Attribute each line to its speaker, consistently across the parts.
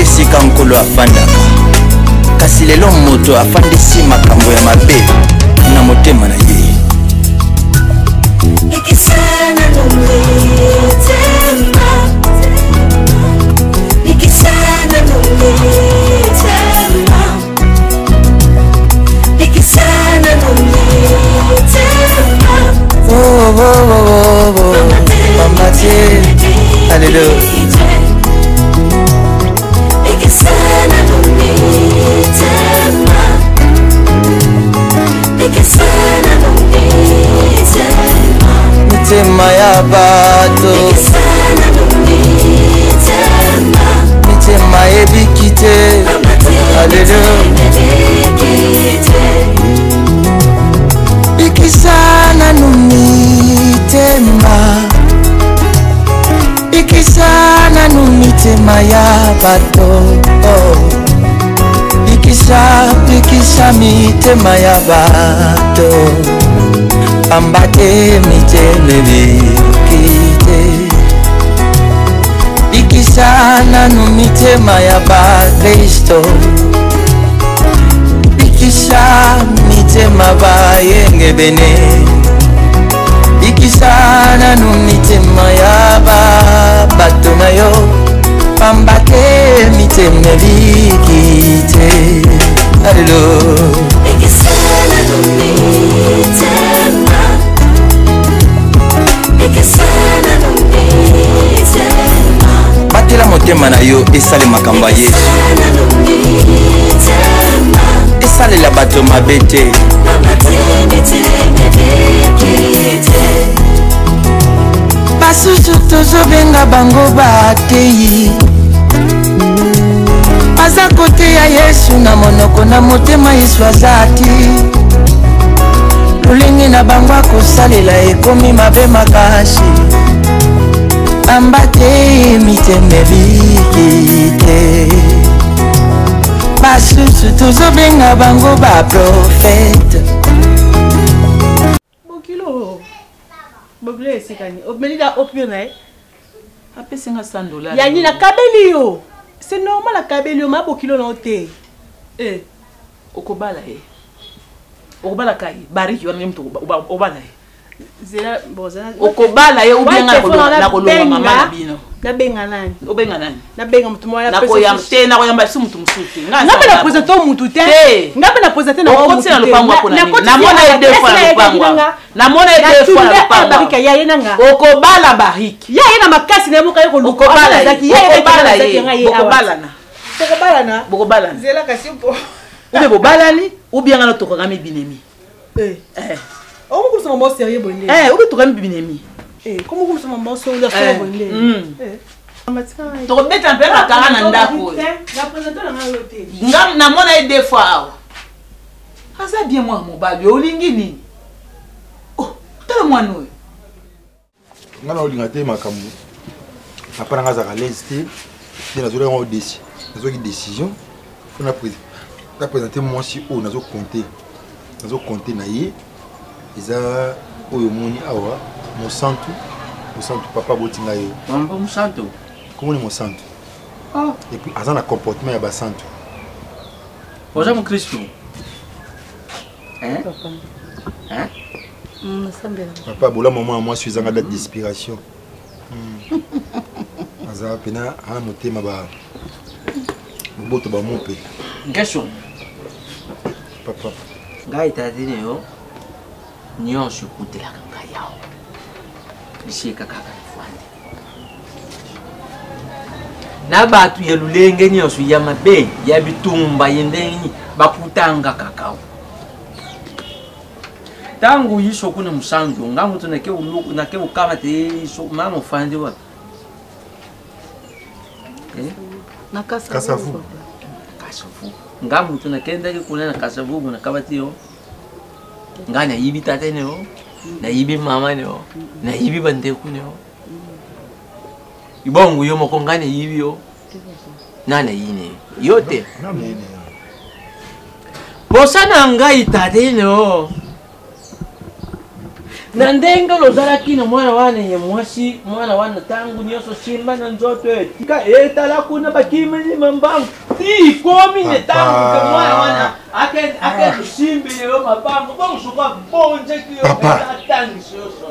Speaker 1: esika nkolo afandaka kasi lelo moto afandisi makambo ya mabe na motema na ye
Speaker 2: Ikisana numitema Ikisana numitema Ikisana numitema
Speaker 1: Mama T Alléluia
Speaker 2: Ikisana numitema Ikisana numitema
Speaker 1: Mitema ya bato Mitema ebikite Alléluia Ikisana numitema Ikisana numitema ya bato Ikisa mitema ya bato Pambate miteme bikite Ikisana numitema ya ba Kristo Ikisa mitema ba yenge bene Ikisana numitema ya ba bato na yo Pambate miteme bikite Hallelujah
Speaker 2: Ikisana numitema Ikisana numitema
Speaker 1: Batela motema na yo esale makambo ya Yesu esale la bato mabete basusu tozobenga bango bateyi aza kote ya Yesu na monoko na motema Yesu azati lulingi na bango akosalela ekomi mabe makasi ambate miteme bikite basusu tozobenga bango baprofete
Speaker 3: Bokilo Bokile esikani omelida opio na
Speaker 4: apesinga $100
Speaker 3: yani na kabeli yo c'est normal la kabeli yo mabokilo na ote
Speaker 4: okobala ye okobala kai bariki wana mtu obala ye
Speaker 3: zela bozana
Speaker 4: okobala ye ubenga na kolonga mama na bino
Speaker 3: na benga nani
Speaker 4: obenga nani
Speaker 3: na benga mtu moya
Speaker 4: na koyam te na koyamba si mtu musuki
Speaker 3: ngabe na presenter mutu te ngabe na presenter na
Speaker 4: mutu te na lupango ako na mona ye deux fois na lupango na mona ye deux fois na lupango
Speaker 3: bariki ya yena nga
Speaker 4: okobala bariki
Speaker 3: ya yena makasi na muka yeko luko
Speaker 4: okobala
Speaker 3: zaki ya
Speaker 4: okobala
Speaker 3: ye
Speaker 4: okobala na
Speaker 3: bokobala zela kasi po
Speaker 4: ube bobalani ubianga na tokoka mibinemi
Speaker 3: on vous sommes pas sérieux bonne
Speaker 4: ube tokoka mibinemi
Speaker 3: comment vous sommes pas sérieux bonne
Speaker 4: tokobeta mpe makanga na ndako ngam namona ye deux fois awa aza bien mwana mobali olingi nini tala mwana oyo
Speaker 5: nga na olinga te makambo apa nanga azaka lese te nde nazolenga nazoki décision mpo na présente mwasi oyo nazokonte na ye eza oyo omoni awa mosantu papa botinga yo
Speaker 4: mosantu
Speaker 5: komoni mosantu et puis aza na comportement ya basantu
Speaker 4: oza mokristo
Speaker 5: papa bola mama mwasi ezanga date d'inspiration aza pena ana motema boboto bamo mpe
Speaker 4: question
Speaker 5: papa
Speaker 4: ngai tatene yo nyonso ekutelaka ngai yawo liseka kaka lifwande na bato ya lulenge nyonso ya mabe ya bitumba ye ndenge bakutanga kakao tangu yiso kuna musango ngangu tunake uluku nake ukama te so mama ufande wa
Speaker 3: na
Speaker 5: kasavu
Speaker 4: ngamu tunakenda kuna na kasavu na kabatio ngana yibi tatene yo na yibi mama neo na yibi bandeku neo ibongo yo moko ngana yibi yo nana yine yote posana ngai tatene yo na ndenge lozalaki na mwana wana ye mwasi mwana wana tangu nyonso simba na nzoto etika etala kuna bakimeli mambango ti komi ne tangu ke mwana wana ake lusimbile yo mabango bonsuka bonje ki yo atangi soso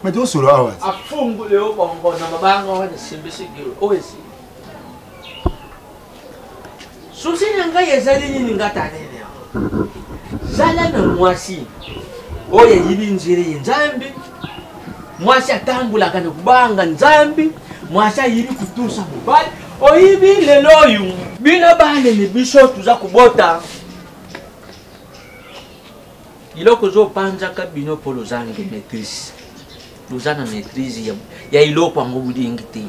Speaker 5: mais tu solo awa
Speaker 4: afungule yo bongo na mabango wana simbe sigiro oesi susi nanga yezali nini ngatanene zala na mwasi oye yibi nzire nzambi mwasi atambulaka ne kubanga nzambi mwasi yibi kutusa mubali oyibi lelo yu bino bane ne biso tuza kubota iloko zo panza ka bino polo zangi maîtrise luzana maîtrise ya iloko ngo budingi te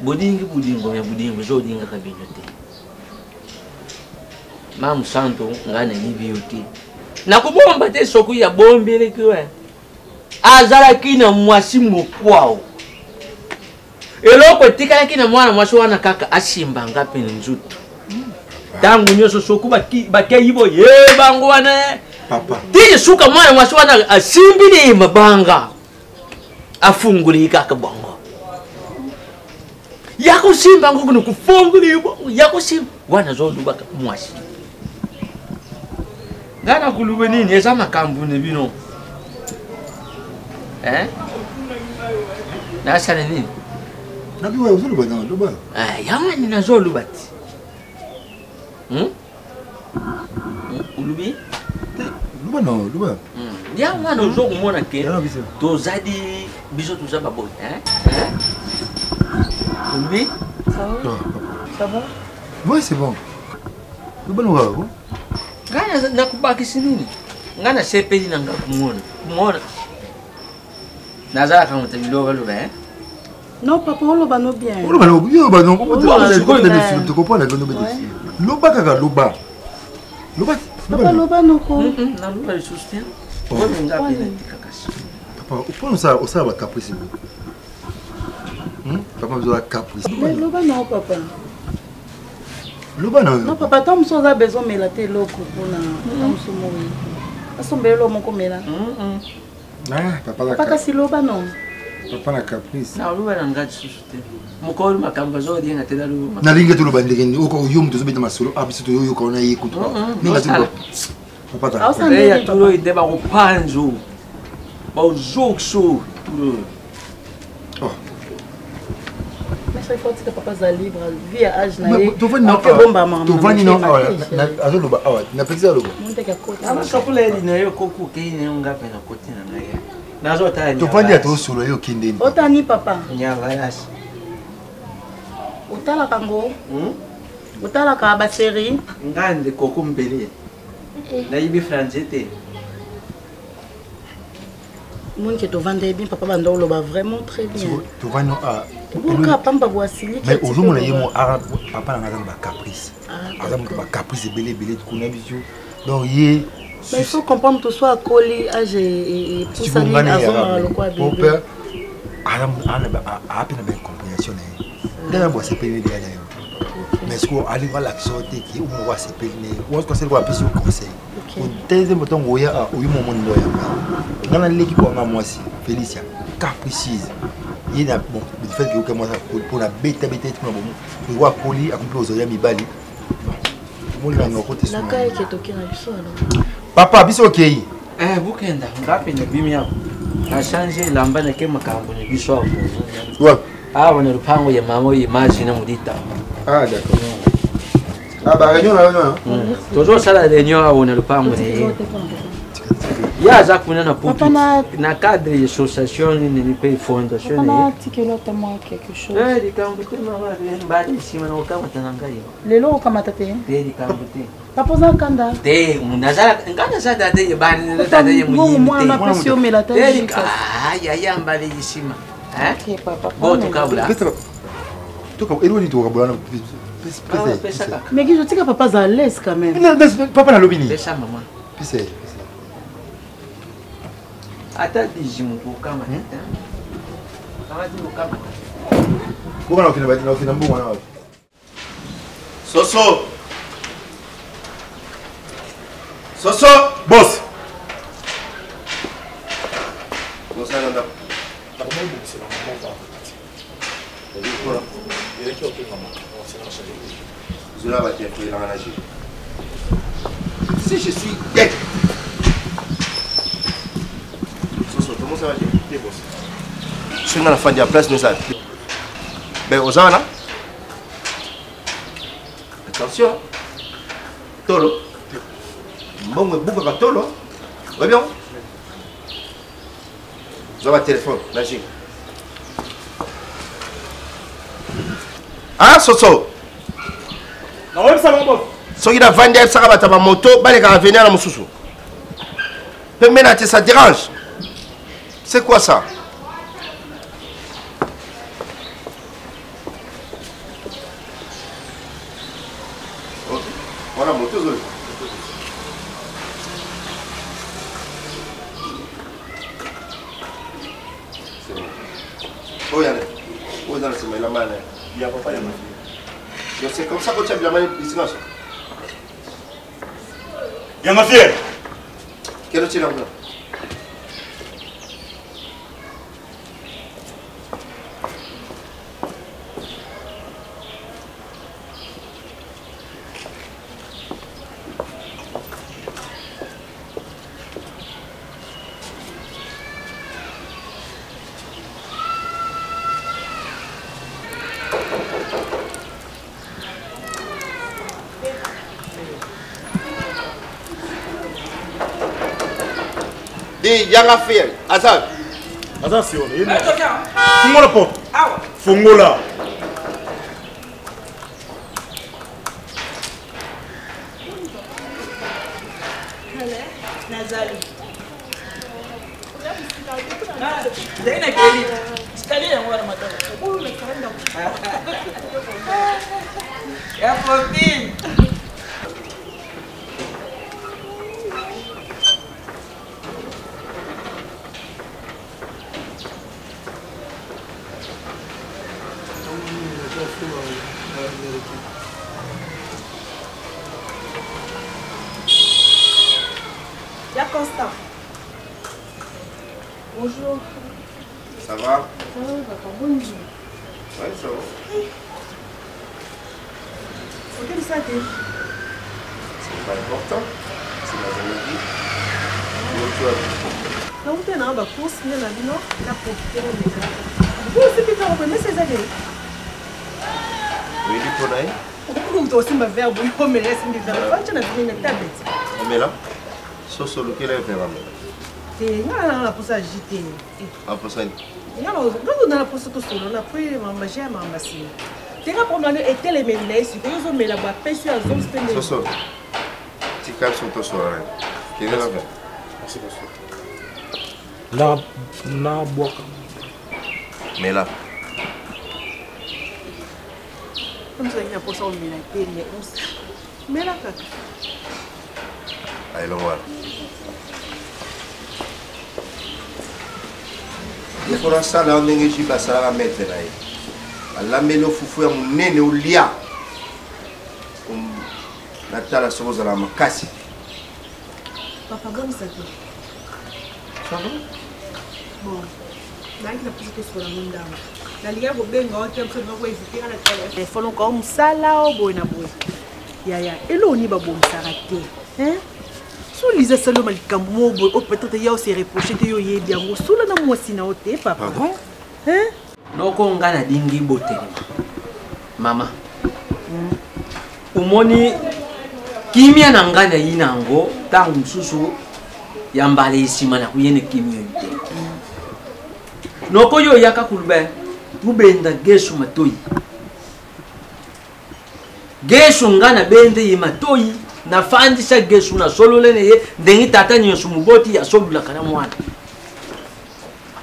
Speaker 4: budingo ya budingo zo dinga ka bino te mamu santo ngana yibi yote na kubomba te soku ya bombele kiwe azala kina mwasi mokwao eloko tikala kina mwana mwasi wana kaka asimba ngapi nzutu tangu nyoso soku bakia yibo ye bango wana
Speaker 5: papa
Speaker 4: tije suka mwana mwasi wana asimbile mabanga afunguli kaka bongo yako simba ngoku kufunguli yako simba wana zo lubaka mwasi ngana kulube nini eza makambu ne bino nasana nini
Speaker 5: nabiwa uzuluba na luba
Speaker 4: yamani nazolubati ulubi
Speaker 5: luba no luba
Speaker 4: yamani ozokumona ke tozadi biso tuza baboyi ulubi
Speaker 3: Ça va?
Speaker 5: oui c'est bon luba no wako
Speaker 4: ngana nakubakisi nini ngana sepeli nanga kumona nazala kama tabiloba loba
Speaker 3: Non, papa, on va nous bien.
Speaker 5: on va no ba no ko tu comprends la gondo beti luba kaka luba
Speaker 3: Papa, loba no ko.
Speaker 4: na loba soutien on ngapi na tikakasi
Speaker 5: papa upono sa ba caprice papa besoin de caprice
Speaker 3: Mais loba no, papa.
Speaker 5: luba no
Speaker 3: Non, papa, tant que a besoin de la télé, loco, pour na. Tant que moi. Asombe lo moko mela.
Speaker 5: papa la
Speaker 3: Papa kasi loba no.
Speaker 5: papa na caprice
Speaker 4: na loba na ngati soutien mukoli makamba zo dienga tela loba
Speaker 5: na linga tu luba ndenge uko yo mtu zobeta masolo abiso to yo ko na yekutu ninga tu papa ta
Speaker 3: Awusande
Speaker 4: ya tulo inde ba kupanzo ba uzokso tulo
Speaker 3: Mais ça faut que papa za libre, vie à âge na
Speaker 5: mais
Speaker 3: ye.
Speaker 5: tu vas non
Speaker 3: bomba maman.
Speaker 5: tu vas non na azoloba awa na pexer loba
Speaker 3: Monte ka kota.
Speaker 4: ama kapula ni yo koku ke ni ngapi na kotina na ye nazo ta
Speaker 5: tu vas dire to solo yo kindeni
Speaker 3: Otani papa.
Speaker 4: nyanga yasi
Speaker 3: Otala kango. Otala ka ba série.
Speaker 4: ngande koku mbele na yibi franzete
Speaker 3: Mon que to vende bien papa bando loba vraiment très bien.
Speaker 5: tu vas non a
Speaker 3: Pourquoi pamba boisili?
Speaker 5: mais aujourd'hui mon yemo ara papa na ngana ba caprice azam ba caprice belé kuna biso donc ye
Speaker 3: Mais il faut comprendre que soit collé âge et pour ça ni azoma le quoi bébé.
Speaker 5: Adam a peine bien compréhension dans bois c'est payé derrière mais ce qu'on arrive à l'action qui on voit c'est payé on se conseille quoi plus conseil on deuxième bouton goya a eu moment ndoya dans l'équipe on a moi aussi Félicia capricieuse il y a bon le fait que moi pour la bête pour bon on voit coller à complet aux oreilles mi bali bon moi on côté
Speaker 3: La caille qui est toquée na biso alors.
Speaker 5: papa biso okay
Speaker 4: bukenda ngapi na bimi yako na change lamba na ke makambo ni biso hapo
Speaker 5: ouais
Speaker 4: wana lupango ya mama ye maji na mudita
Speaker 5: ah d'accord bah réunion là
Speaker 4: tozo sala réunion wana lupango ni ya za kuna na putu na cadre de association ni pe fondation ni
Speaker 3: Papa tikelo tellement quelque chose.
Speaker 4: likambo te mama mbali sima na kama tananga yo
Speaker 3: Lelo kama tate.
Speaker 4: likambo te
Speaker 3: Papa za kanda.
Speaker 4: te munazala ngana za dade bani na dade ye
Speaker 3: Bon moi na passion mais la tête.
Speaker 4: ya mbali sima
Speaker 3: OK papa.
Speaker 4: bo tukabula
Speaker 5: Toka eloni to kabulana
Speaker 4: pesa kaka
Speaker 3: Mais qui je tika papa za l'aise quand même.
Speaker 5: papa na lobini
Speaker 4: pesa mama
Speaker 5: pise
Speaker 4: ata dijimu kama kama dimu kama
Speaker 5: Pourquoi on fait na fina mbongo na
Speaker 1: Soso Soso
Speaker 5: boss
Speaker 6: Si je suis dead. Comment ça va? Je suis dans la fin de la place, nous avons. Ben, aux gens là. Attention. Tolo. Bon, mais beaucoup de tolo. Va bien. Vous avez un téléphone, magique. Ah, Soso.
Speaker 7: Non, ça va pas.
Speaker 6: Ce qui a vendu ça va ta moto, il va venir à mon sous. Maintenant, ça dérange. C'est quoi ça? Voilà, moto. C'est bon. Oh, il y a oh, dans le la main. Il n'y a pas de main. C'est comme ça que tu as bien la main ici.
Speaker 7: Bien ma fille.
Speaker 6: Quel est le nom? Dis, yanga fait. Azal.
Speaker 7: Azal, c'est on. Fongo la porte. Fongo là.
Speaker 3: Nazali. Daina keli. Sekali yang warna mata. Ya Popin.
Speaker 8: Y'a Constant. Bonjour.
Speaker 6: Ça va?
Speaker 8: Ça va, papa. Bonjour.
Speaker 6: Oui, ça va.
Speaker 8: Ok, ça t'es.
Speaker 6: C'est pas important. C'est la vie.
Speaker 8: Non, tu es là, bah, pour signer la vie, non? La profiter de ça. Vous aussi, puis quand mais c'est ça.
Speaker 6: Oui, du coup, là.
Speaker 8: Pourquoi tu as aussi ma verbe? Oui, mais laisse me faire. Quand tu as vu une tablette.
Speaker 6: Mais là, ce solo qui est vraiment.
Speaker 8: Tu as pour ça agiter.
Speaker 6: Ah, pour ça.
Speaker 8: Tu as pour ça tout seul. On a pris ma magie à ma machine. Tu as pour moi et les ménés, si tu as mis la boîte, pêche à zone spéciale.
Speaker 6: Ce solo. Tu calmes sur ton soir. Quel est la vie?
Speaker 7: Merci beaucoup. Na bois.
Speaker 6: Mais là.
Speaker 8: Comme ça, il y a pour ça, on met la paix, mais là, kaka.
Speaker 6: Allez, le voir. Il faut ça là, on est ici, ça va mettre là. La melo foufou, on est né au lia. La tala chose à la makasi.
Speaker 8: Papa, bon, ça te.
Speaker 6: Ça va?
Speaker 8: Bon. Là, il a posé sur la main d'âme. La ligue a bien gagné, un peu de voix, il faut la télé. Il faut encore un sala au bon abou. Ya. Et là, on y va bon s'arrêter. Hein? Sous les salons, il y a un mot, peut-être qu'il y a aussi reproché que il y a bien. Sous la nom, c'est na oté, papa. Hein?
Speaker 4: Noko ngana dingi bote. Mama. Umoni kimia na ngana yinango tangu msusu yambale isima na kuyene kimia yote. Noko yo yaka kulbe ubenda gesu matoi. Gesu ngana bende yi matoi na fandisa gesu na solo lene ye dengi tata nyosu muboti ya solula kana mwana.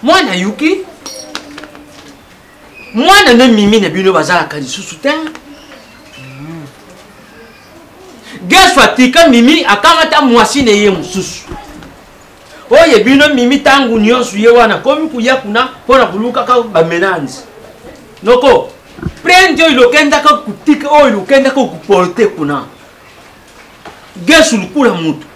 Speaker 4: Mwana yuki mwana ne mimi na bino bazala kali susu ten. Gesu atika mimi akamata mwasi ne ye mususu. Oye bino mimi tangu nyonsu ye wana komi kuya kuna pona kuluka ka bamenanzi. Noko prende ilokenda ka kutika o ilokenda ka kuporte kuna. Gesu lukula mutu.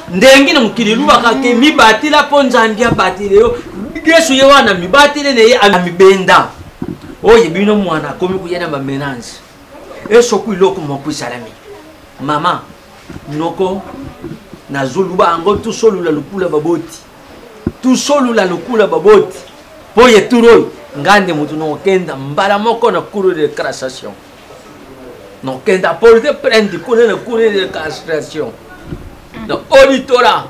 Speaker 4: Ndengi na mukililuwa kake mibatila ponza ndia batile yo. Gesu ye wana mibatile ne ye amibenda. oye bino mwana komi kuyana ba ménage et soku iloko moko salami mama noko na zoluba ango tout solula lukula baboti tout solula lukula baboti poye turo ngande mutu no kenda mbala moko na cour de cassation no kenda porte plainte kuna na cour de cassation na auditora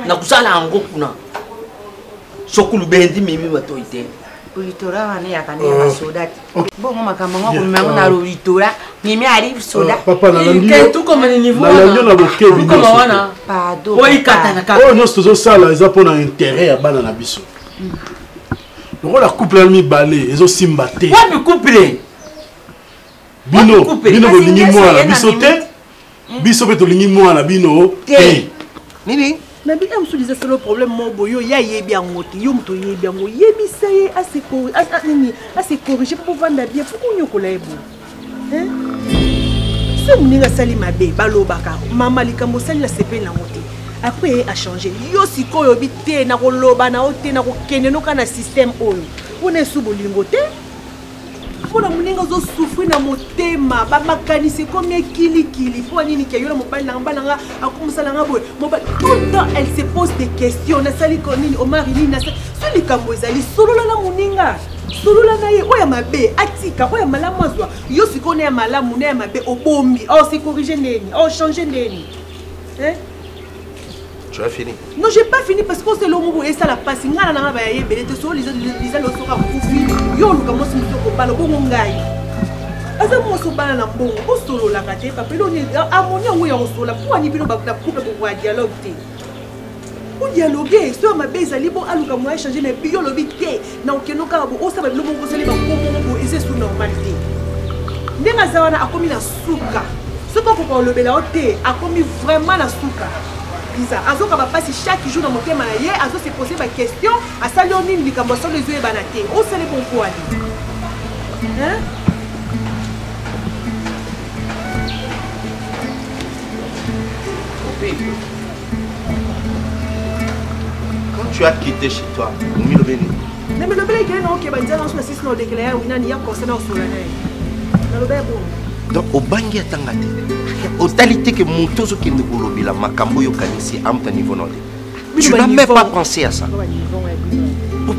Speaker 4: na kusala ango kuna sokulu bendi mimi matoite
Speaker 9: auditora wane yakane ya soda bongo makambo ngoko mango na auditora mimi arrive soda
Speaker 7: papa na langi
Speaker 4: tout comme le niveau
Speaker 7: na langi na bokebi
Speaker 4: comme wana
Speaker 9: pardon
Speaker 4: oyi katana ka
Speaker 7: oh non c'est ça là ils ont pour intérêt à bana na biso donc la couple mi balé ils ont simbaté
Speaker 4: quoi me couple
Speaker 7: bino bolingi mwana biso te biso pe tolingi mwana bino te
Speaker 6: nini
Speaker 8: na bi am sous c'est le problème mo boyo ya yebi angote yo mto yebi ango yebi saye assez corriger pour vendre bien pour qu'on yokola ebo hein c'est mninga sali mabe balobaka mama likambo sali la CP na ngote après a changé yo sikoyo bité na ko loba na ote na ko kende no kana système oyo on est sous bolingo te pona muninga zo souffrir na motema ba makanisi comme kili po nini ke yo na mobali na nga akomusala nga boy mobali tout le temps elle se pose des questions na sali konini Omar ni na sali kambo ezali solola na muninga solola na ye oya mabe atika oya malamu azwa yo sikone ya malamu na ya mabe obombi oh c'est corriger ndeni oh changer ndeni hein.
Speaker 6: Tu as fini?
Speaker 8: Non, j'ai pas fini parce que c'est l'homme et ça la passe. Il y a un bail, il y a des choses, les gens le sauront pour finir. Yo, nous commençons à parler bon mongaï. Asa mo so bana na mbongo, o solo la kate papa lo ni amoni ngo ya osola pour ani bino ba couple pour dialogue te. Pour dialoguer, so ma beza libo aluka mo échanger mais bio lobi te. Na okeno ka bo o sa ba lo mo ko sele ba ko mo ese sous normalité. Ndenga zawana akomi na suka. Ce qu'on peut le bela ote akomi vraiment na suka. Azo ka passer chaque jour dans mon thème na ye azo se poser ma question à saloni likambo so les yeux banate o sele bon ko ali hein.
Speaker 6: Quand tu as quitté chez toi, Milo Beni.
Speaker 8: Mais le bel est non qui va dire dans ce système de déclaré ou n'a ni à concernant sur la le bel bon.
Speaker 6: Donc au bangi atangate. Au talité que mon tozo qui ne goulot la makambo yo kanisi am ta niveau non. Tu n'as même pas pensé à ça.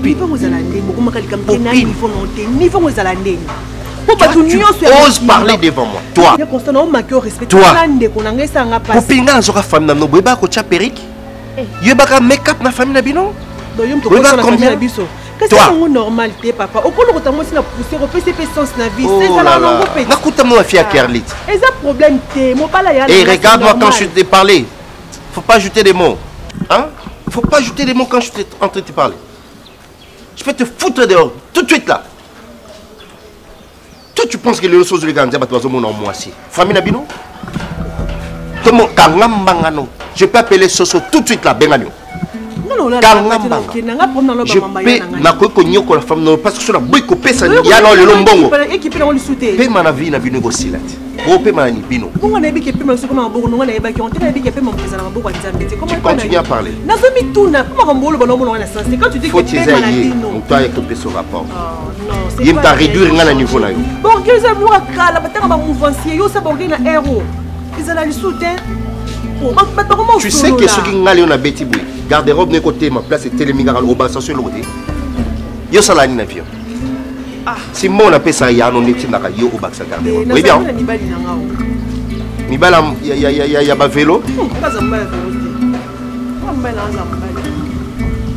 Speaker 8: Niveau vous allez beaucoup makali kam tena niveau non te niveau vous allez
Speaker 6: tu oses parler devant moi. Toi. Pour pinga na zoka femme na no boyba ko cha perike. Yeba make up na famille na bino.
Speaker 8: Boyba combien biso. Qu'est-ce que normalité papa? Au polo ko na pousser repé c'est sens na vie. C'est ça la longue petit.
Speaker 6: Na kuta mo fia Kerlit.
Speaker 8: Et ça problème te mo pas la ya.
Speaker 6: Et regarde-moi quand je te parler. Faut pas ajouter des mots. Hein? Faut pas ajouter des mots quand je suis en train de te parler. Je peux te foutre dehors tout de suite là. Toi tu penses que les choses de gars sont en moi aussi. Famille Nabino? Comment je peux appeler Soso tout de suite là, Bengano.
Speaker 8: Non, non,
Speaker 6: je peux la femme parce que sur la bouille coupée, ça y a le lombongo. Paie ma vie na bino négocier là. Oh, paie ma ni bino. Tu continues à parler. Faut que tu aies toi écouter ce rapport. Il t'a réduit à niveau là.
Speaker 8: Bon, qu'est-ce que vous
Speaker 6: tu sais que ceux qui ont un bêtis, garde-robe de côté, ma place est télémigar au bas, sur le côté. Yo salani na vie. Si moi on appelle ça, il y a un outil dans le au bas, ça garde-robe. Oui bien. Nibala, il y a un vélo.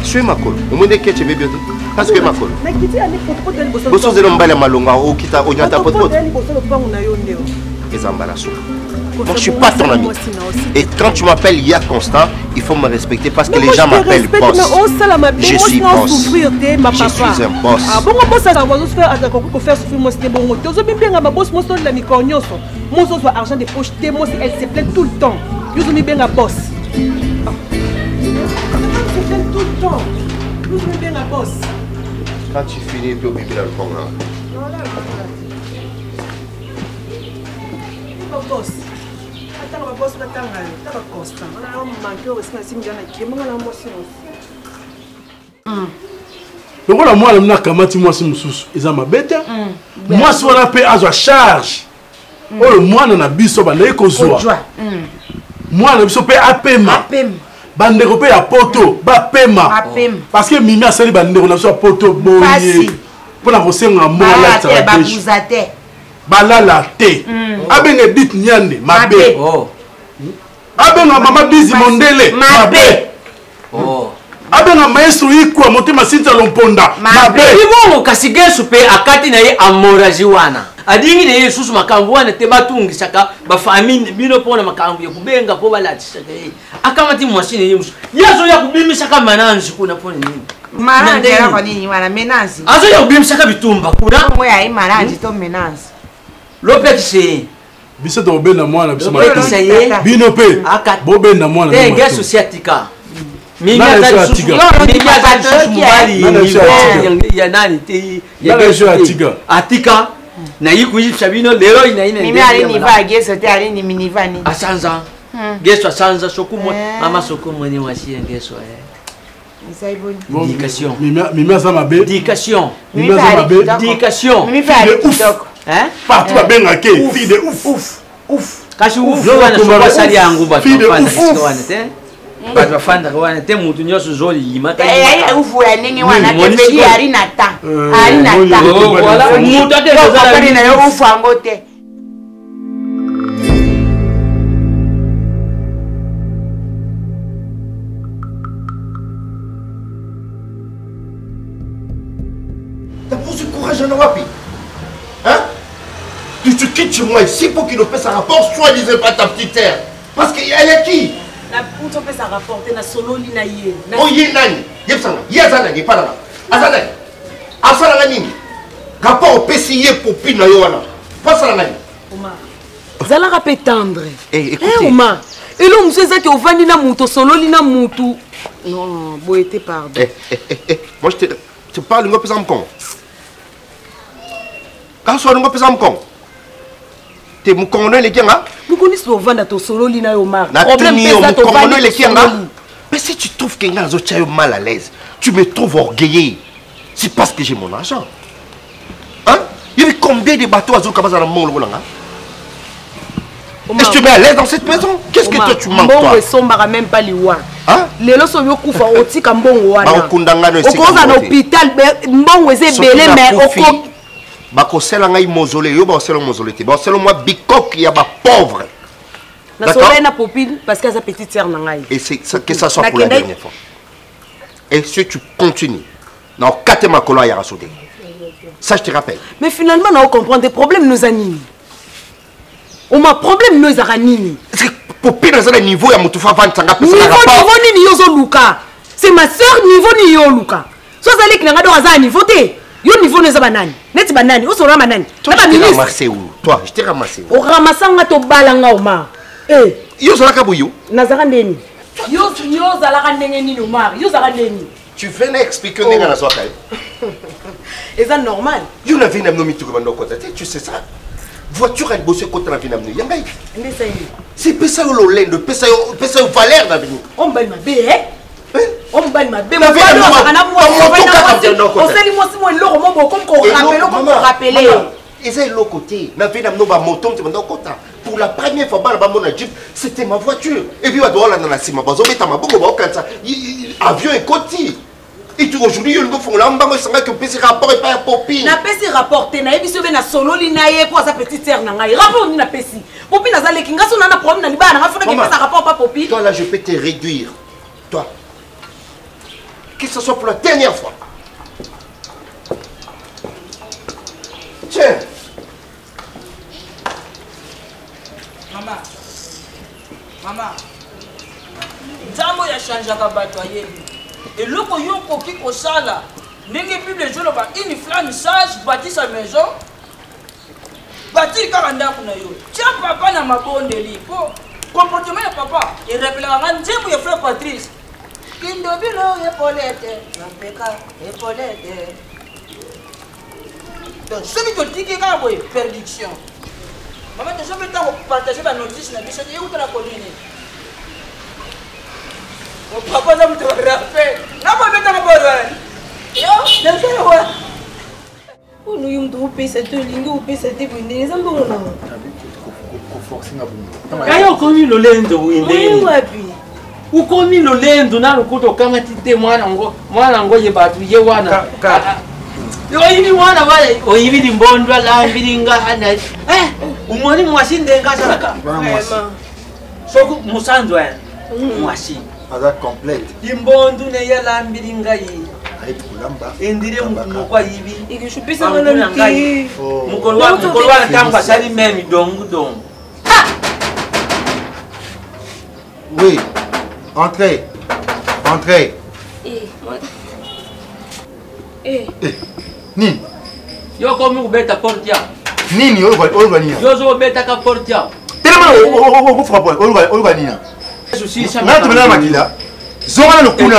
Speaker 6: Suis ma colle. Au moins que tu veux bien. Parce que ma colle. Vous savez, on va aller malonga ou quitter au nyata pot. Les embarrassons. Moi, je ne suis pas ton ami. Et quand tu m'appelles Y'a Constant, il faut me respecter parce que les gens m'appellent boss. Je suis boss. Je suis un boss.
Speaker 8: Argent de poche, elle se plaît tout le temps. Je suis bien la boss. Tout le temps. Je suis bien la boss.
Speaker 6: Quand tu finis, tu oublies dans le programme.
Speaker 8: Boss. Attends, ma boss, attends, t'as pas constant. On a manqué au respect de Simon qui est mon émotion.
Speaker 7: lokola mwana mina akamati mwasi mosusu eza mabe te mwasi wana mpe azwa charge oyo mwana na biso bandeki kozwa mwana na biso mpe apema bandeko mpe ya poto bapema parce que mimi asali bandeko na biso ya poto boye mpona kosenga moalaisa te balala te abenga Edith Nyande mabe abenga mama Bizi Mondele mabe abenga maestro Ikwa Motema Sinta Lomponda mabe
Speaker 4: ibongo kasi Gesu pe akati na ye amoraji wana adingi na ye susu makambo wana te batungisaka bafamille bino pona makambo ya kubenga po balatisaka ye akamati mwashine ye musu yazo ya kubimisaka mananzi kuna pona nini
Speaker 9: Maranji ya kwa nini wana menanzi
Speaker 4: azo ya kubimisaka bitumba kuna
Speaker 9: mwe ya maranji to menanzi
Speaker 4: lopekise
Speaker 7: biso to benda mwana biso
Speaker 4: lopekise ye
Speaker 7: bino pe bo benda mwana
Speaker 4: te Gesu siatika mimi atasusu ya nani te ya Gesu atika na yiku yichabino lero ina
Speaker 9: mimi ali ni va Gesu te ali ni miniva ni
Speaker 4: asanza Gesu asanza sokumwe mama sokumwe ni wasi Gesu Éducation.
Speaker 7: Mimi asa mabe.
Speaker 4: Éducation.
Speaker 7: Mimi asa mabe.
Speaker 4: Éducation.
Speaker 9: Mimi fa TikTok.
Speaker 4: Hein?
Speaker 7: Partout ba benga ke fille de ouf.
Speaker 4: Kashi ouf wana soba sali yangu ba fanda wana te. Ba fanda wana te mutu nyoso zoli yima ka.
Speaker 9: Ouf ya ningi wana te pedi ari na ta. Ari na ta.
Speaker 4: Voilà mutu ate
Speaker 9: zala na yo ouf ango te.
Speaker 6: Hein? Tu quittes chez moi ici pour qu'il nous fasse un rapport, soit disant pas ta petite terre. Parce qu'elle est qui?
Speaker 8: La pour fait sa rapport, na solo lina ye.
Speaker 6: Oh ye nani? Yepsanga. Yazana ye pas là. Azana. Asala nini? Rapport au PCI pour pina yoana. Pas ça nani.
Speaker 8: Omar. Zala rapé tendre.
Speaker 6: Eh écoutez.
Speaker 8: Omar. Et là monsieur ça qui au vandi na muto solo lina mutu. Non, boété pardon.
Speaker 6: Moi je te parle ngo pesa mkongo. Quand on a besoin de quoi? Tu me connais les gens?
Speaker 8: Nous connaissons vendre ton solo lina Omar.
Speaker 6: Problème les gens. Mais si tu trouves que les autres sont mal à l'aise, tu me trouves orgueilleux. C'est parce que j'ai mon argent. Hein? Il y a combien de bateaux à Zoukaba dans le monde? Est-ce que tu mets à l'aise dans cette maison? Qu'est-ce que toi tu manques toi?
Speaker 8: Bon, même pas les ouars.
Speaker 6: Hein?
Speaker 8: Les lois sont kufa oti kambongo wana.
Speaker 6: Au
Speaker 8: cause à l'hôpital, mbongo eze belé mais au
Speaker 6: bakosela ngai mausolée yo bakosela mausolée te bakosela moi bikok ya ba pauvre
Speaker 8: na soleil na popine parce qu'elle a petite sœur na ngai
Speaker 6: et c'est que ça soit pour la dernière fois et si tu continues na kate makolo ya rasode ça je te rappelle
Speaker 8: mais finalement on comprend des problèmes nous animi on m'a problème nous aranini
Speaker 6: popine à ce niveau ya mutufa vantanga pesa
Speaker 8: na rapport niveau ni yozo luka c'est ma sœur niveau ni yo luka so zali kinanga do azani voter yo niveau neza banani neti banani o sora banani
Speaker 6: toi je t'ai ramassé où toi je t'ai ramassé
Speaker 8: o ramasanga to balanga Omar
Speaker 6: yo zala ka buyo
Speaker 8: nazaka ndeni yo zala ka ndenge nini Omar yo zala ndeni
Speaker 6: tu venais expliquer ndenge na soka
Speaker 8: et ça normal
Speaker 6: yo na vina no mitu ko bando kota tu sais ça voiture elle bosse kota na vina no yangai
Speaker 8: ndesa yi
Speaker 6: c'est pesa yo lolendo pesa yo valeur na vini
Speaker 8: on bal ma be on bal ma be
Speaker 6: on
Speaker 8: seli moi si moi loko mo comme qu'on rappeler
Speaker 6: et c'est l'autre côté na vina no ba moto te bando kota pour la première fois ba mona jeep c'était ma voiture et puis va dola na sima bazo beta maboko ba okanta avion et côté et tu aujourd'hui yo ngofo la mbango sanga que pesi rapport et pas popi
Speaker 8: na pesi rapport te na yebiso be na solo lina ye pour sa petite sœur na ngai rapport ni na pesi popi na zale kinga so na problème na libana nga fona que pesa rapport pas popi
Speaker 6: toi là je peux te réduire toi que ce soit pour la dernière fois tiens
Speaker 3: Maman, Nzambo ya changeaka bato ayebi. Eloko yo koki kosala ndenge Bible ezoloba une flamme sage bâtit sa maison. Bâtir kaka ndako na yo. Tia papa na mabondeli po comportement ya papa erepelaka nzembo ya frère Patrice. Kindobilo epolete, nampeka epolete. Donc ce qui te dit que quand vous perdition. Maman, tu veux partager la notice na biso où tu la colline. Papa n'a pas rappelé. N'a pas mettre en bonne.
Speaker 8: Ono yum do pesa to lingo pesa te bwinde zambo na.
Speaker 4: Kayo komi lolendo winde. Ukomi lolendo na lukuto kama tite mwana ngo yebatu ye wana. Yo ini mwana wale oyibidi mbondwa lambiringa ana. Umoni mwasinde ngasaka. Soko musandwa. Mwasi.
Speaker 5: Ada complète.
Speaker 4: Imbondu ne ya lambiringa yi. Endire mukwa yibi.
Speaker 8: Ikishupisa ngana mti.
Speaker 4: Mukolwa tamba sali memi dongu.
Speaker 5: Oui. Entrez. Nini?
Speaker 4: Yo komi kubeta porte ya.
Speaker 5: Nini olwa nini?
Speaker 4: Yo zo beta ka porte ya.
Speaker 5: Tellement on frappe olwa nini? Na tumena makila. Zonga no kuna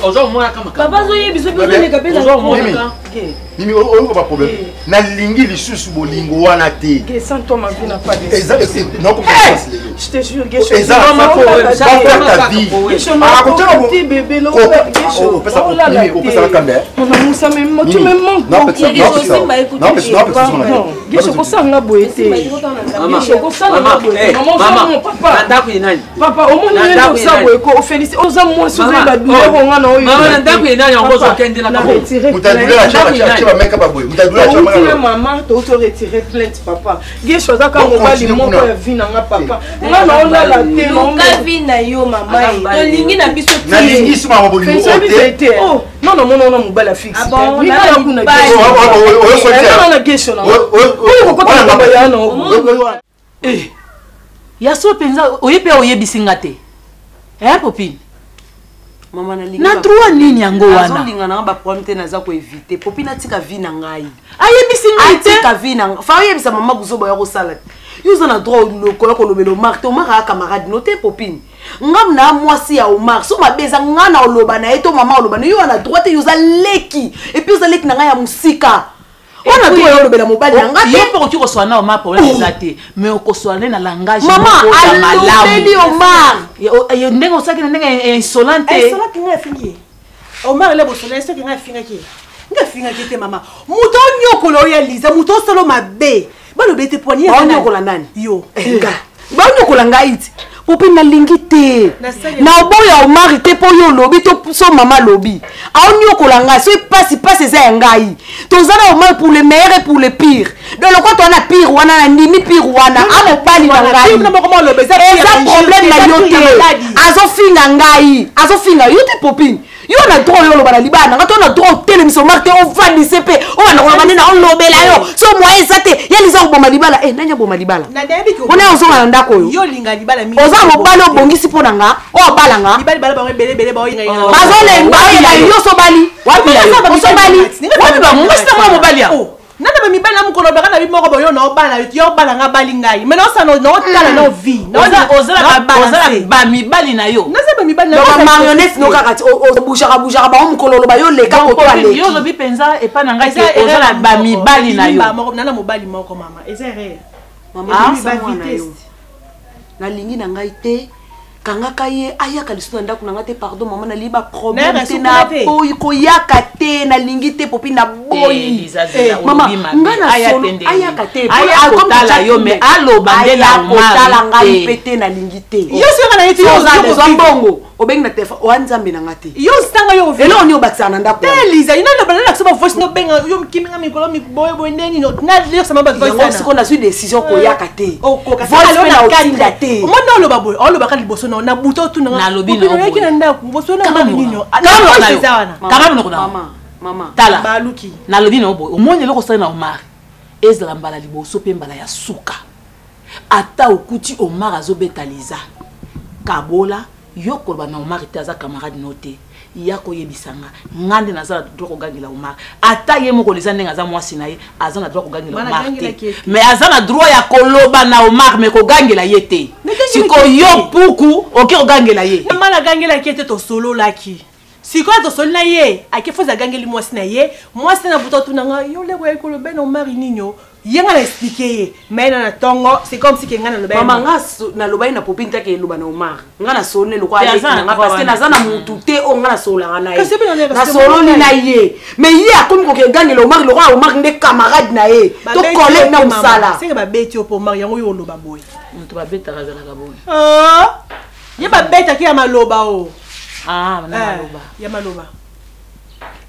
Speaker 4: ozo mwana kama
Speaker 8: Papa zo yebiso bino kapeza.
Speaker 5: Mimi oyo ba problème. Na lingi lisusu bolingo wana te.
Speaker 8: Que sans toi ma vie n'a pas de
Speaker 5: Exact, non comprends.
Speaker 8: Je te jure que je
Speaker 5: Exact. Ta vie.
Speaker 8: petit bébé là.
Speaker 5: Oh, pesa ko mimi o pesa kambe.
Speaker 8: On a musa même tu me manques.
Speaker 5: Non,
Speaker 8: Gesho ko sanga boete. Gesho ko sanga boete. Maman papa.
Speaker 4: Ndako inani?
Speaker 8: Papa omuntu yendo sabo ko félicite oza moi soze ba dule ko ngana oyo.
Speaker 4: Maman ndako inani ngozo kende na kabo.
Speaker 5: Mutadula cha meka baboy. Mutadula cha meka.
Speaker 8: Maman to retirer plainte papa. Gesho za ka mobali moko ya vie na nga papa. Ngana ona la te no
Speaker 10: vie na yo mama. To lingi na biso ti.
Speaker 5: Na lingi sima mobali
Speaker 8: ote. Oh, non non mobali fixe.
Speaker 10: Ah bon,
Speaker 8: na kuna gesho.
Speaker 9: Yaso penza oyepe oyebisinga te. Popine.
Speaker 10: Mama na linga.
Speaker 9: Na droit nini yango wana?
Speaker 10: Azo linga na ba problème te naza ko éviter. Popine atika vie na ngai.
Speaker 9: Ayebisinga te.
Speaker 10: Atika vie na. Fa oyebisa mama kuzoba ya ko sala. Yuza na droit lokolo ko lobelo Omar te Omar a camarade noté Popine. Ngam na mwasi ya Omar so mabeza ngana oloba na eto mama oloba na yo na droit te yuza leki. Et puis yuza leki na ngai ya musika. On a tout le mobile langage.
Speaker 9: Il faut que tu reçois un Omar problème exacté, mais on reçoit un langage.
Speaker 10: Maman, allô, Omar.
Speaker 9: Il y a un ça qui est insolent.
Speaker 8: Insolent qui est fini. Omar le bosolé ce qui est fini qui. Nga finga qui était maman. Muto nyokolo ya Lisa, muto solo mabe. Ba lo bete poignet.
Speaker 10: Ba nyokola nani?
Speaker 8: Yo.
Speaker 10: Ba nyokola ngaiti. Popi na lingite. Na oboya Omar te po yo lobi to so mama lobi. A onyokola nga so passe za ngai. Tozana Omar pour le meilleur et pour le pire. Donc le quoi toi na pire wana na ndimi pire wana a mobali na ngai. Eza problème na yo te. Azo finga ngai. Azo finga yo te popine. Yo na droit yo loba na libana nga to na droit tele miso marque on va disepe o na ko manena on lobela yo so moi ezate yeliza ko boma libala nanya boma libala
Speaker 8: na debi ko
Speaker 10: ona ozonga na ndako yo
Speaker 8: yo linga libala mi
Speaker 10: oza mobali obongisi pona nga o bala nga
Speaker 8: libala bala ba bele ba oyinga ina
Speaker 10: bazolenga yo so bali wapi ya yo so bali wapi ba mwasi na mobali ya
Speaker 8: nana ba mibali na mukolo ba kana bimoko ba yo na obala yo bala nga bali ngai mais non ça no tala no vie
Speaker 9: ozala ba mibali na yo
Speaker 8: nasa ba mibali na
Speaker 10: ba marionnette no kaka o bouger ba mukolo ba yo leka ko to ale
Speaker 9: yo lobi penza e pa na ngai ke ozala ba mibali na yo
Speaker 8: nana mobali moko mama ezere
Speaker 10: mama ba vitesse na lingi na ngai te kanga kaye ayaka lisu na ndako nanga te pardon mama na liba problème te na boy ko yaka te na lingi te popi na boy mama ngana solo ayaka te
Speaker 9: ayakotala yo me aloba nde na
Speaker 10: kotala ngai pete na lingi te
Speaker 8: yo so kana yeti
Speaker 10: yo za mbongo obengi na tefa o nzambe na ngate
Speaker 8: yo stanga yo
Speaker 10: elo oni obakisa na ndako
Speaker 8: te Lisa ina na bana so ba voice no benga yo kiminga mikolo mi boy ndeni no na lire sama ba voice
Speaker 10: na siko na su décision ko yaka te
Speaker 8: voice na otinda te mo na lo ba boy o lo ba ka liboso na buto tu
Speaker 9: na lobi na
Speaker 8: obo na ndako boso na nino
Speaker 10: mama
Speaker 9: tala
Speaker 8: baluki
Speaker 9: na lobi na obo omoni loko sala na Omar ezala mbala liboso pe mbala ya suka ata okuti Omar azobeta Liza kabola yo koloba na Omar te aza camarade note ya koyebisanga ngande nazala droit kogangela Omar ata ye moko Liza ndenga za mwasi na ye aza na droit kogangela Omar te mais aza na droit ya koloba na Omar mais kogangela ye te siko yo puku oke kogangela ye
Speaker 8: mala gangela ki te to solo laki siko to solo na ye ake foza gangeli mwasi na ye mwasi na buto tunanga yo le ko ekolo ben Omar ninyo yenga na expliquer mais na tongo c'est comme si kenga na loba
Speaker 10: mama nga na loba ina popini ta ke loba na Omar nga na sonne lo kwa nga parce que nazana mutu te o nga na sola na ye na solo ni na ye mais ye akomi ko ke gagner le Omar le roi Omar ndé camarade na ye to collègue na musala
Speaker 8: c'est que ba beti pour Omar yango yo loba boy
Speaker 9: mutu ba beta ka zala ka boy
Speaker 8: ye ba beta ki ya maloba o
Speaker 9: na maloba
Speaker 8: ya maloba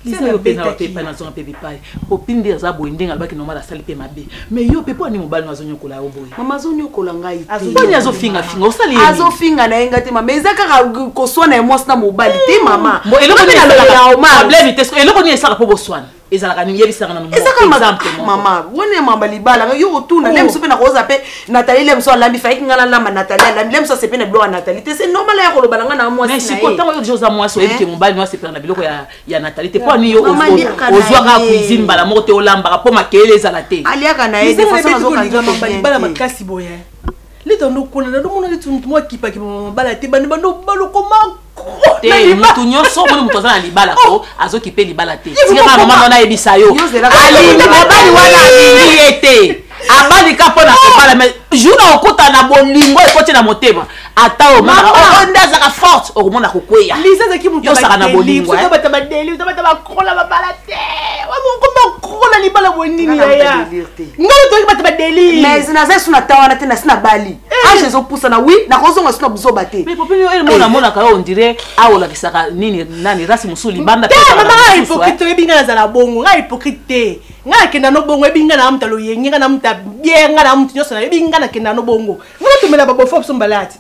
Speaker 9: lisa yo pe na pe pa na zona pe pa popine de za boy ndenga baki normal asali pe mabe mais yo pe po ani mobali na zonyo kola yo boy
Speaker 10: mama zonyo kola ngai
Speaker 9: boni azo finga osali ye
Speaker 10: azo finga na enga te mama ezaka ko swana emos na mobali te mama
Speaker 9: bo eloko ni ala problème te eloko ni esaka po boswana ezalaka ni yebisaka na
Speaker 10: exemple mama wone mama libala yo retourna lem so pe na koza pe Nathalie lem so lambi fa ikingana lamba Nathalie lambi lem so se pe na bilo Nathalie te c'est normal ya ko lobala na moi
Speaker 9: mais si pourtant yo joza moi so ebike mobali no se pe na biloko ya Nathalie te po ni yo ozwa ka cuisine bala moko te olamba po makele ezala te
Speaker 10: aliaka na ye de façon zo
Speaker 8: kanza mama bala makasi boye lito ndo kona ndo mona litu mwa kipa ki bala te bando baloko
Speaker 9: te mutu nyonso moni mutu azana libala ko azokipe libala te tika mama nona ebisa yo alingi mobali wana alingi ete abali ka pona kobala mais jour okuta na bolingo ekoti na motema ata o mama ndazaka forte okomona kokweya
Speaker 8: liza ki mutu
Speaker 9: yo saka na bolingo
Speaker 8: to bata badeli to bata bakola babala te wa mo kola libala bonini ya ngolo to bata badeli
Speaker 10: mais naza suna tawana te na sina bali age zo poussa na oui na kozonga sina buzoba te
Speaker 9: mais popini yo mona mona ka on dirait aola kisaka nini nani rasi musuli banda
Speaker 8: te mama hypocrite ebinga na zala bongo nga hypocrite nga kenda no bongo ebinga na mtalo yengi nga na mta bienga na mtu nyoso na ebinga na kenda no bongo nga tumela babo fop sombalati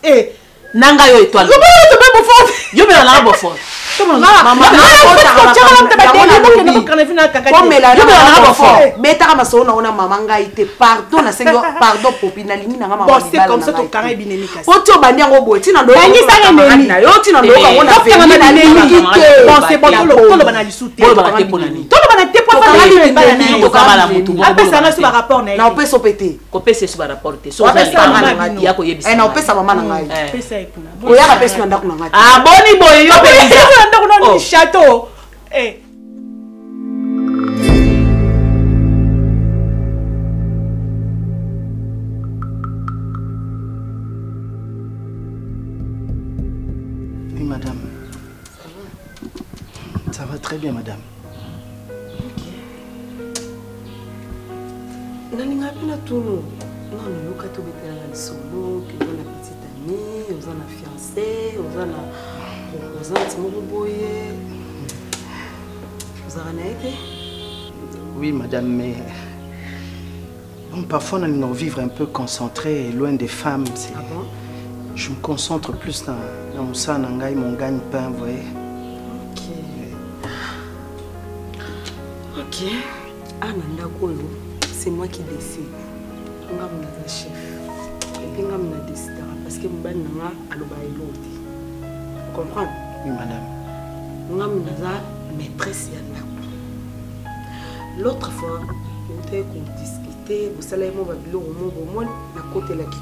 Speaker 9: nanga yo étoile yo mela na babo fop
Speaker 10: betaka masolo na ona mama ngai te pardon na sengo pardon popi na lingi na mama
Speaker 8: bon c'est comme ça to carré binemi kasi
Speaker 10: oti obandi yango boye tina ndo
Speaker 8: na
Speaker 10: yo tina ndo ka ona fe
Speaker 8: na lingi te bon c'est bon tolo bana lisute
Speaker 9: tolo bana te pona ni
Speaker 8: tolo bana te pona
Speaker 9: to kama la mutu
Speaker 8: mo apesa na suba rapport na
Speaker 10: na opesa opete
Speaker 9: ko pesa suba rapport te so
Speaker 10: ya ko yebisa na opesa mama na ngai
Speaker 8: pesa ikuna
Speaker 10: oya ka pesa ndako na ngai
Speaker 9: boni boye yo pesa
Speaker 8: ndako na château
Speaker 11: Oui, madame. Ça va très bien, madame.
Speaker 10: naninga pina tuno non yo kato betela na solo que on a petite amie on a fiancé on a proposante moko boye vous avez été
Speaker 11: Oui, madame, mais bon, parfois on a vivre un peu concentré loin des femmes.
Speaker 10: Ah bon?
Speaker 11: Je me concentre plus dans mon sang, mon gagne-pain, vous voyez.
Speaker 10: Ok. Ananda Kolo, c'est moi qui décide. On va me chef. Et puis on va me décider parce que mon ban n'a pas à l'autre. Vous comprenez?
Speaker 11: Oui, madame.
Speaker 10: On va me maîtresse Yanda. L'autre fois, vous avez discuté, vous savez, moi, je vais vous dire, na côté là qui.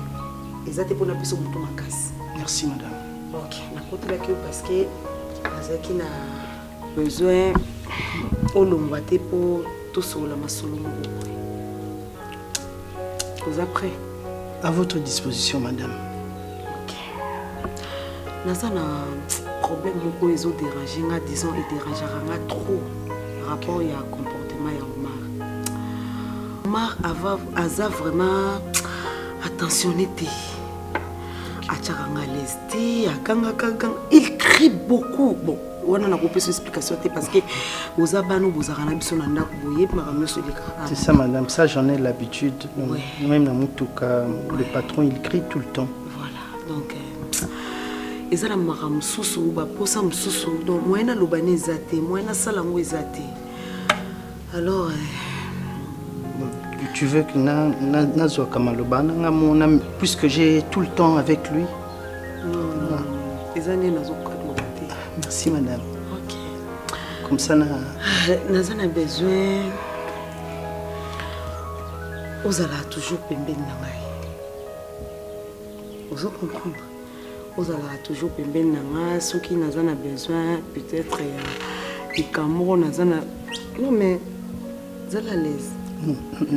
Speaker 10: Exactement pour na biso muto makasi.
Speaker 11: Merci, madame.
Speaker 10: Ok, na côté là qui parce que azaki na besoin olongwa te pour tout sur la masolo moko. Vous êtes prêts?
Speaker 11: À votre disposition, madame.
Speaker 10: Ok. Nasa na problème moko ezo déranger nga disons et dérangera nga trop rapport ya comportement ya Omar. Omar ava vraiment attentionné te. Il crie beaucoup. Bon, on a coupé son explication parce que vous avez
Speaker 11: c'est ça, madame. Ça, j'en ai l'habitude. Ouais. Même dans mon tout cas, le patron, il crie tout le temps.
Speaker 10: Voilà. Donc, ils ont un soussou, posa soussou. Donc, moi, je suis zate, moi, je suis zate. Alors.
Speaker 11: Tu veux que Nazo Kamaloba, puisque j'ai tout le temps avec lui.
Speaker 10: Non.
Speaker 11: Merci, madame.
Speaker 10: Ok.
Speaker 11: Comme ça,
Speaker 10: Nazo a besoin. Vous allez toujours pemben nangai. Vous comprendre. Vous allez toujours pemben nangai. Ceux qui Nazo a besoin, peut-être, du Cameroun, Nazo. Non, mais vous allez à l'aise.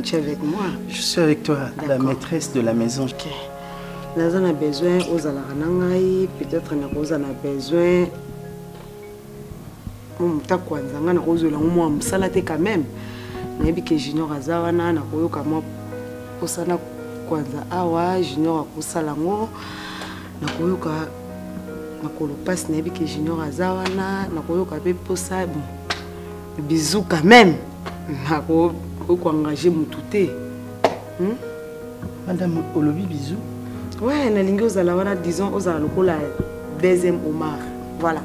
Speaker 10: Tu es avec moi?
Speaker 11: Je suis avec toi, la maîtresse de la maison.
Speaker 10: Ok. Nous avons besoin aux alaranangai, peut-être nous avons besoin. T'as quoi? Nous avons besoin de salade quand même. Nous que Junior azawana na koyoka mo posana kwanza awa Junior akusalango na koyoka makolo passe na que Junior azawana na koyoka pe posa bon. Bisous quand même. Na ko engager mututé.
Speaker 11: Madame Olobi bisous.
Speaker 10: Ouais, na lingi ozala wana disons ozala lokola deuxième Omar. Voilà.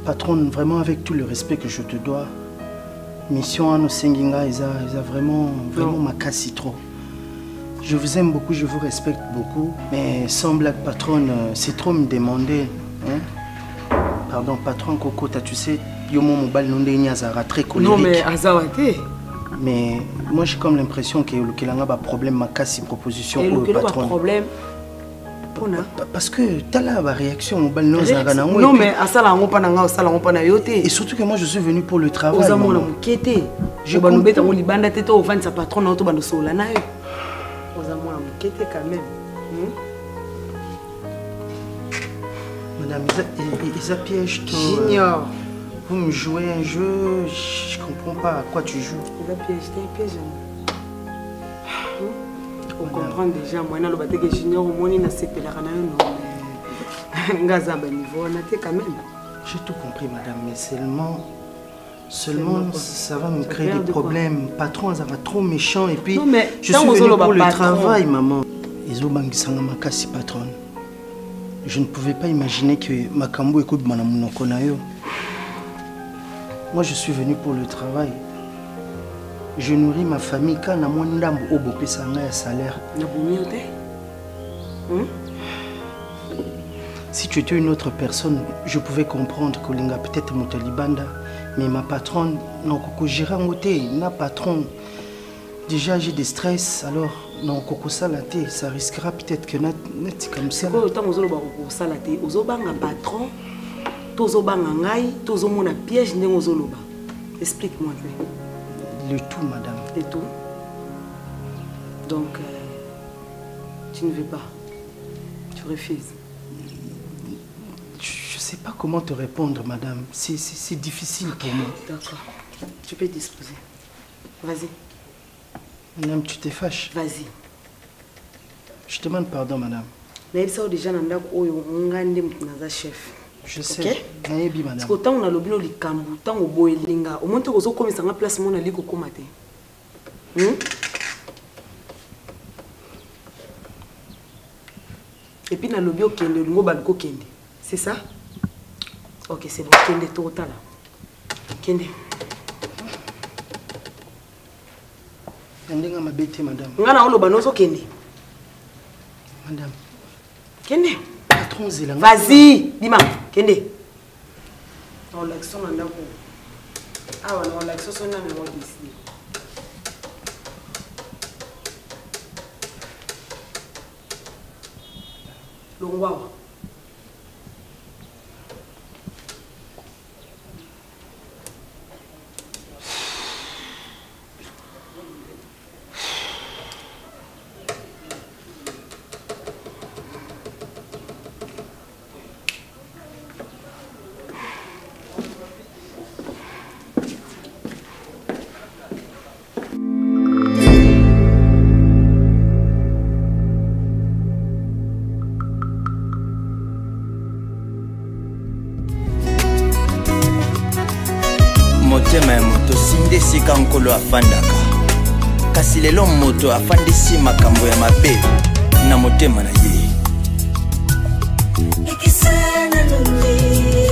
Speaker 11: Patronne, vraiment avec tout le respect que je te dois, mission à nos Senginga, ils a vraiment ma casse trop. Je vous aime beaucoup, je vous respecte beaucoup, mais sans blague, patronne, c'est trop me demander. Hein? Pardon, patron Coco, tu sais, Yomo Mobile Nondéniazara très colérique.
Speaker 10: Non, mais Azawate.
Speaker 11: Mais moi j'ai comme l'impression que le Kilanga a problème, ma casse proposition
Speaker 10: au patron. Et problème.
Speaker 11: Parce que tu as la réaction au bal
Speaker 10: non mais à ça on pas
Speaker 11: et surtout que moi je suis venu pour le travail.
Speaker 10: Je vais nous mettre au Liban tête au vent sa patronne auto bando solana yo. Ozamona mukete quand même.
Speaker 11: Madame Isa piège tout.
Speaker 10: J'ignore.
Speaker 11: Vous me jouez un jeu, je comprends pas à quoi tu joues.
Speaker 10: Isa piège, t'es piège. On comprend déjà, moi, je suis Junior, je suis quand même.
Speaker 11: J'ai tout compris, madame, mais seulement ça va me créer des problèmes. Patron, ça va trop méchant et puis je suis venu pour le travail, maman. Patronne. Je ne pouvais pas imaginer que Makambo écoute Madame Konayo. Moi, je suis venu pour le travail. Je nourris ma famille quand na mon ndambo obope sanga salaire. Si tu étais une autre personne, je pouvais comprendre que l'inga peut-être motalibanda, mais ma patronne non koko gérant côté, na patron. Déjà j'ai des stress, alors non koko salaté, ça risquera peut-être que net comme ça.
Speaker 10: Ko tant ozolo ba koko salaté, ozobanga patron, tozobanga ngai, tozomona piège ndenge ozoloba. Explique-moi.
Speaker 11: Le tout, madame.
Speaker 10: Le tout. Donc, tu ne veux pas. Tu refuses.
Speaker 11: Je ne sais pas comment te répondre, madame. C'est difficile pour moi.
Speaker 10: D'accord. Tu peux disposer. Vas-y.
Speaker 11: Madame, tu te fâches.
Speaker 10: Vas-y.
Speaker 11: Je te demande pardon, madame.
Speaker 10: Chef.
Speaker 11: Je sais. Okay? Madame.
Speaker 10: Parce que tant on a l'objet de cambu, tant on boit linga, au moins tu as comme ça en place mon ali koko maté. Et puis na l'objet au kende, le mot banco kende. C'est ça? Ok, c'est bon. Kende total. Kende.
Speaker 11: Kende ma bête, madame.
Speaker 10: Ngana olo banozo kende.
Speaker 11: Madame.
Speaker 10: Kende. Vas-y, dis-moi, Kende. On l'action en d'accord. Ah, on l'action son nom est ici. Le roi.
Speaker 1: motema ya moto sinde sika nkolo afandaka kasi lelo moto afandisi makambo ya mabe na motema na ye
Speaker 2: ikisana nulitema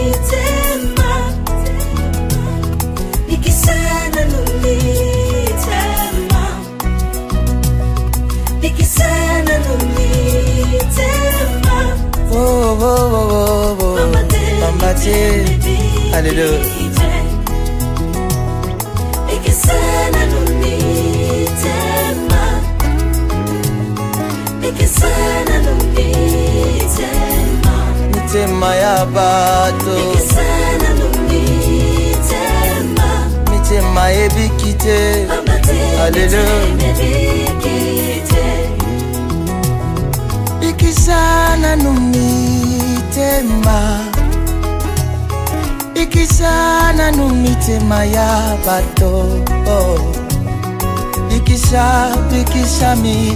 Speaker 2: ikisana nulitema ikisana nulitema
Speaker 1: oh oh oh oh mama te alléluia
Speaker 2: Ikisana nulitema Ikisana nulitema
Speaker 1: Nitema ya bato
Speaker 2: Ikisana nulitema
Speaker 1: te Alléluia Bikisana numitema Bikisana numitema ya bato Bikisa mi